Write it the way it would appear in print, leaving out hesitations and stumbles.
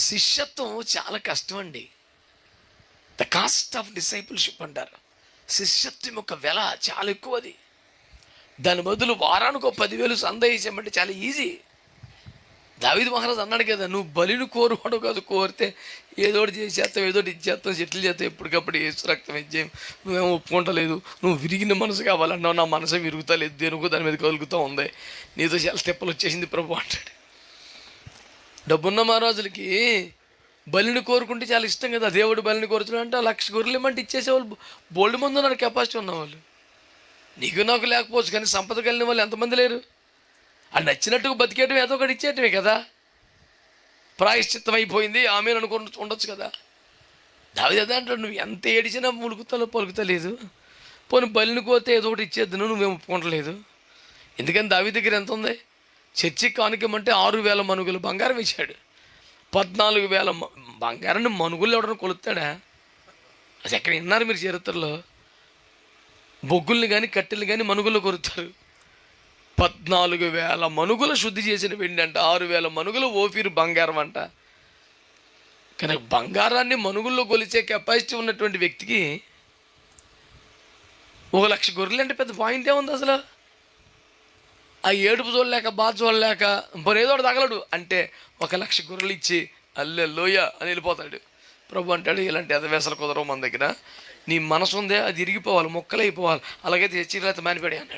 శిష్యత్వం చాలా కష్టం అండి. ద కాస్ట్ ఆఫ్ డిసైపుల్షిప్ అంటారు. శిష్యత్వం యొక్క వెల చాలా ఎక్కువ. అది దాని బదులు వారానికి ఒక 10,000 సందేహించమంటే చాలా ఈజీ. దావీదు మహారాజు అన్నాడు కదా, నువ్వు బలిని కోరువాడు కాదు, కోరితే ఏదో ఒకటి చేసేస్తావు, ఏదో ఒకటి ఇచ్చేస్తావు, సెటిల్ చేస్తావు, ఎప్పటికప్పుడు ఏసు రక్తం ఇచ్చేయం, నువ్వేమో ఒప్పుకుంటలేదు, నువ్వు విరిగిన మనసు కావాలన్నావు, నా మనసు విరుగుతలేదు, దేనికో దాని మీద కలుగుతూ ఉంది, నీతో చాలా తెప్పలు వచ్చేసింది ప్రభు అంటాడు. డబ్బున్న మహారాజులకి బలిని కోరుకుంటే చాలా ఇష్టం కదా. దేవుడు బలిని కోరుతున్నాడు అంటే 1,00,000 గొర్రెలు ఇమ్మంటే ఇచ్చేసేవాళ్ళు బోల్డ్ మంది ఉన్నారు, కెపాసిటీ ఉన్నవాళ్ళు. నీకు నాకు లేకపోవచ్చు, కానీ సంపద కలిగిన వాళ్ళు ఎంతమంది లేరు? అది నచ్చినట్టుగా బతికేయటం, ఏదో ఒకటి ఇచ్చేయటమే కదా. ప్రాయశ్చిత్తం అయిపోయింది ఆమె అనుకుని ఉండొచ్చు కదా. దావీదు అదే అంటాడు, నువ్వు ఎంత ఏడిచినా పలుకుతలేదు, పోనీ బలిని కోరితే ఏదో ఒకటి ఇచ్చేద్దు, నువ్వేం ఒప్పుకుంటలేదు. ఎందుకని దావీదు దగ్గర ఎంత ఉంది? చర్చికి కానుకమంటే 6,000 మనుగులు బంగారం ఇచ్చాడు. 14,000 బంగారాన్ని మనుగులు ఎవడన్నా కొలుస్తాడా? అది ఎక్కడ విన్నారు మీరు చరిత్రలో? బొగ్గుల్ని కానీ కట్టెలు కానీ మనుగుల్లో కొరుతారు. 14,000 మనుగుల శుద్ధి చేసిన వెండి అంట, 6,000 మనుగుల ఓఫీరు బంగారం అంట. కానీ బంగారాన్ని మనుగుల్లో కొలిచే కెపాసిటీ ఉన్నటువంటి వ్యక్తికి 1,00,000 గొర్రెలు అంటే పెద్ద పాయింట్ ఏముంది అసలు? ఆ ఏడుపు చూడలేక, బాధ చూడలేక, ఏదో ఒకటి తగలడు అంటే 1,00,000 గొర్రెలు ఇచ్చి అల్లెల్లోయ అని వెళ్ళిపోతాడు. ప్రభు అంటాడు, ఇలాంటి ఎదవేసలు కుదరవు మన దగ్గర. నీ మనసు ఉందే అది ఇరిగిపోవాలి, మొక్కలైపోవాలి, అలాగైతే హెచ్చరికత మానిపడి అన్నాడు.